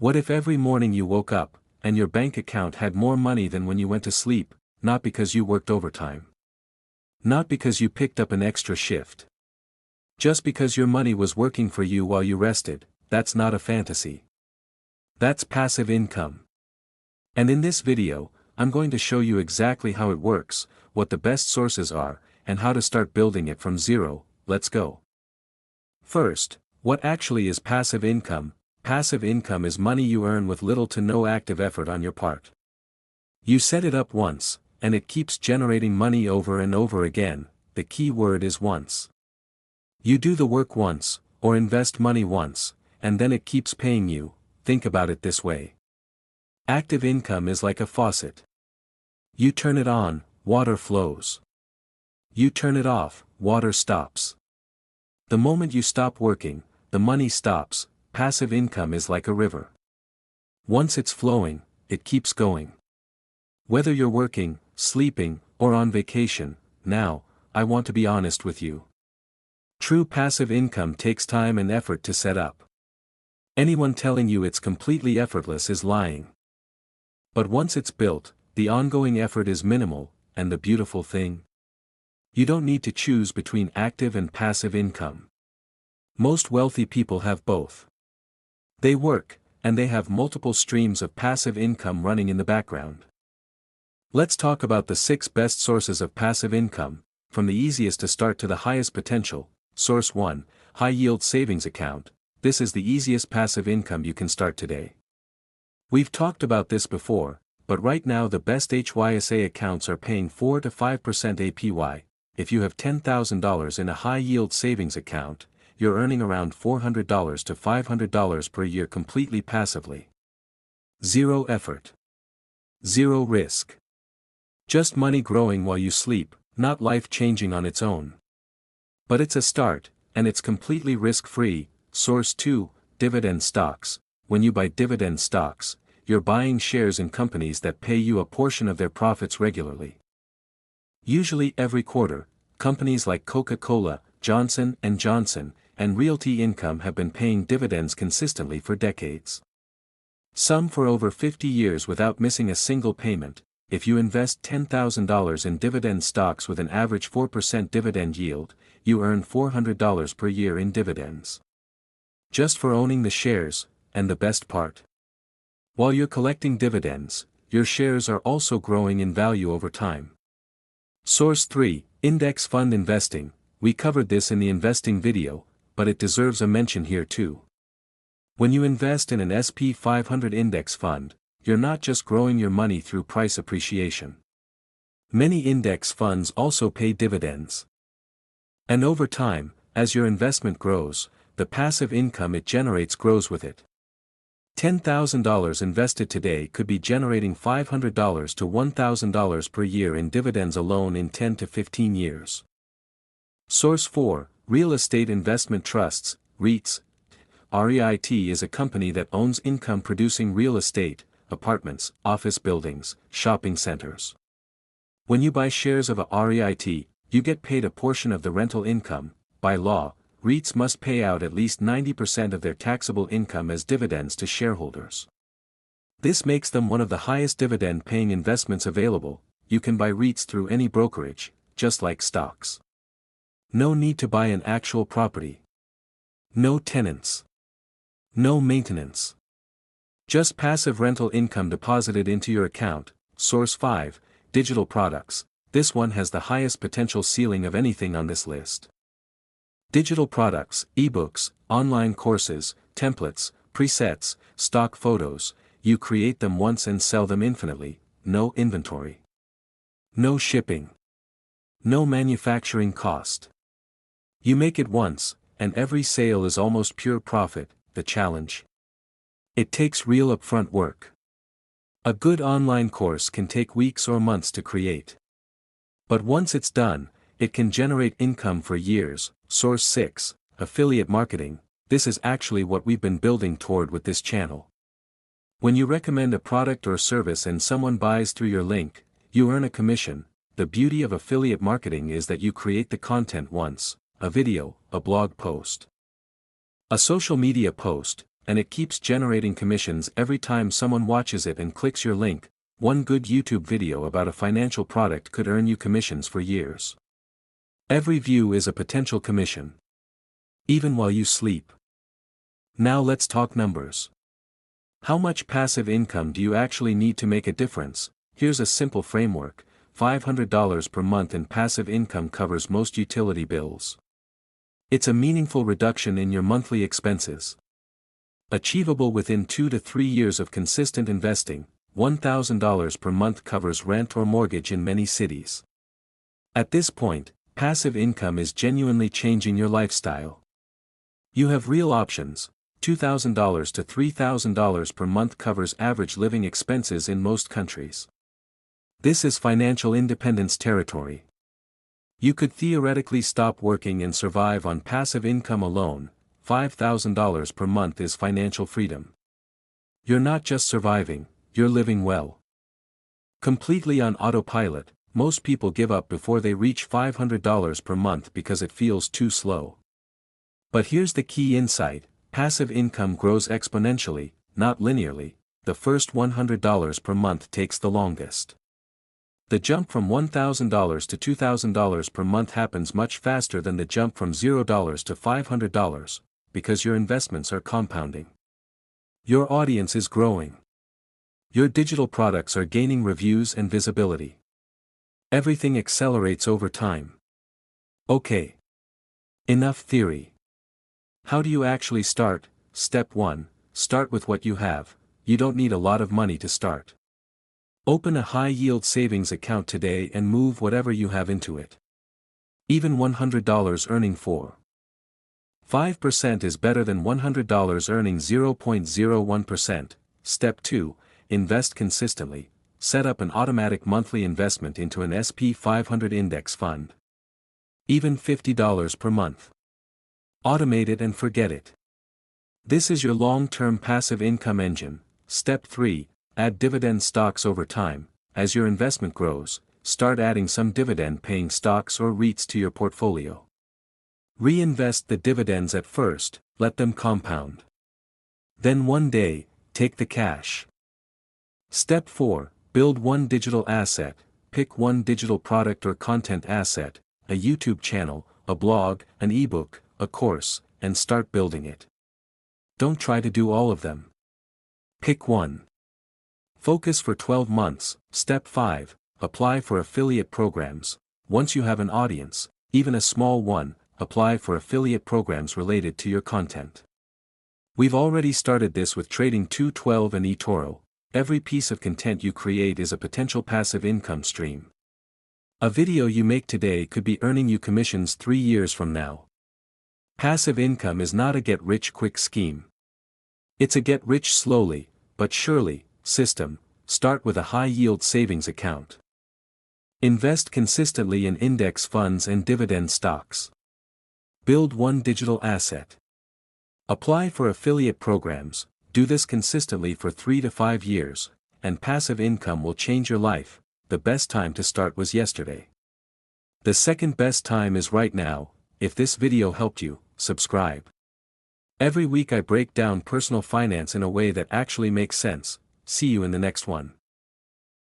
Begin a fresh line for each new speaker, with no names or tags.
What if every morning you woke up, and your bank account had more money than when you went to sleep, not because you worked overtime? Not because you picked up an extra shift. Just because your money was working for you while you rested. That's not a fantasy. That's passive income. And in this video, I'm going to show you exactly how it works, what the best sources are, and how to start building it from zero. Let's go. First, what actually is passive income? Passive income is money you earn with little to no active effort on your part. You set it up once, and it keeps generating money over and over again. The key word is once. You do the work once, or invest money once, and then it keeps paying you. Think about it this way. Active income is like a faucet. You turn it on, water flows. You turn it off, water stops. The moment you stop working, the money stops. Passive income is like a river. Once it's flowing, it keeps going. Whether you're working, sleeping, or on vacation, now, I want to be honest with you. True passive income takes time and effort to set up. Anyone telling you it's completely effortless is lying. But once it's built, the ongoing effort is minimal, and the beautiful thing? You don't need to choose between active and passive income. Most wealthy people have both. They work, and they have multiple streams of passive income running in the background. Let's talk about the 6 best sources of passive income, from the easiest to start to the highest potential. Source 1, High Yield Savings Account. This is the easiest passive income you can start today. We've talked about this before, but right now the best HYSA accounts are paying 4 to 5% APY. If you have $10,000 in a high yield savings account, you're earning around $400 to $500 per year completely passively. Zero effort. Zero risk. Just money growing while you sleep, not life changing on its own. But it's a start, and it's completely risk-free. Source 2, Dividend Stocks. When you buy dividend stocks, you're buying shares in companies that pay you a portion of their profits regularly. Usually every quarter, companies like Coca-Cola, Johnson & Johnson, and Realty Income have been paying dividends consistently for decades. Some for over 50 years without missing a single payment. If you invest $10,000 in dividend stocks with an average 4% dividend yield, you earn $400 per year in dividends. Just for owning the shares, and the best part. While you're collecting dividends, your shares are also growing in value over time. Source 3, Index Fund Investing. We covered this in the investing video, but it deserves a mention here too. When you invest in an S&P 500 index fund, you're not just growing your money through price appreciation. Many index funds also pay dividends. And over time, as your investment grows, the passive income it generates grows with it. $10,000 invested today could be generating $500 to $1,000 per year in dividends alone in 10 to 15 years. Source 4, Real Estate Investment Trusts, REITs. REIT is a company that owns income-producing real estate, apartments, office buildings, shopping centers. When you buy shares of a REIT, you get paid a portion of the rental income. By law, REITs must pay out at least 90% of their taxable income as dividends to shareholders. This makes them one of the highest dividend-paying investments available. You can buy REITs through any brokerage, just like stocks. No need to buy an actual property. No tenants. No maintenance. Just passive rental income deposited into your account. Source 5, Digital Products. This one has the highest potential ceiling of anything on this list. Digital products, ebooks, online courses, templates, presets, stock photos. You create them once and sell them infinitely. No inventory. No shipping. No manufacturing cost. You make it once, and every sale is almost pure profit. The challenge? It takes real upfront work. A good online course can take weeks or months to create. But once it's done, it can generate income for years. Source 6, Affiliate Marketing. This is actually what we've been building toward with this channel. When you recommend a product or service and someone buys through your link, you earn a commission. The beauty of affiliate marketing is that you create the content once, a video, a blog post, a social media post, and it keeps generating commissions every time someone watches it and clicks your link. One good YouTube video about a financial product could earn you commissions for years. Every view is a potential commission. Even while you sleep. Now let's talk numbers. How much passive income do you actually need to make a difference? Here's a simple framework. $500 per month in passive income covers most utility bills. It's a meaningful reduction in your monthly expenses. Achievable within 2 to 3 years of consistent investing. $1,000 per month covers rent or mortgage in many cities. At this point, passive income is genuinely changing your lifestyle. You have real options. $2,000 to $3,000 per month covers average living expenses in most countries. This is financial independence territory. You could theoretically stop working and survive on passive income alone. $5,000 per month is financial freedom. You're not just surviving, you're living well. Completely on autopilot, most people give up before they reach $500 per month because it feels too slow. But here's the key insight: passive income grows exponentially, not linearly. The first $100 per month takes the longest. The jump from $1,000 to $2,000 per month happens much faster than the jump from $0 to $500, because your investments are compounding. Your audience is growing. Your digital products are gaining reviews and visibility. Everything accelerates over time. Okay. Enough theory. How do you actually start? Step 1. Start with what you have. You don't need a lot of money to start. Open a high-yield savings account today and move whatever you have into it. Even $100 earning 4.5% is better than $100 earning 0.01%. Step 2. Invest consistently. Set up an automatic monthly investment into an S&P 500 index fund. Even $50 per month. Automate it and forget it. This is your long-term passive income engine. Step 3. Add dividend stocks over time. As your investment grows, start adding some dividend-paying stocks or REITs to your portfolio. Reinvest the dividends at first, let them compound. Then one day, take the cash. Step 4. Build one digital asset. Pick one digital product or content asset, a YouTube channel, a blog, an ebook, a course, and start building it. Don't try to do all of them. Pick one. Focus for 12 months. Step 5. Apply for affiliate programs. Once you have an audience, even a small one, apply for affiliate programs related to your content. We've already started this with Trading 212 and eToro. Every piece of content you create is a potential passive income stream. A video you make today could be earning you commissions 3 years from now. Passive income is not a get-rich-quick scheme. It's a get-rich-slowly, but surely, system. Start with a high-yield savings account. Invest consistently in index funds and dividend stocks. Build one digital asset. Apply for affiliate programs. Do this consistently for 3 to 5 years, and passive income will change your life. The best time to start was yesterday. The second best time is right now. If this video helped you, subscribe. Every week I break down personal finance in a way that actually makes sense. See you in the next one.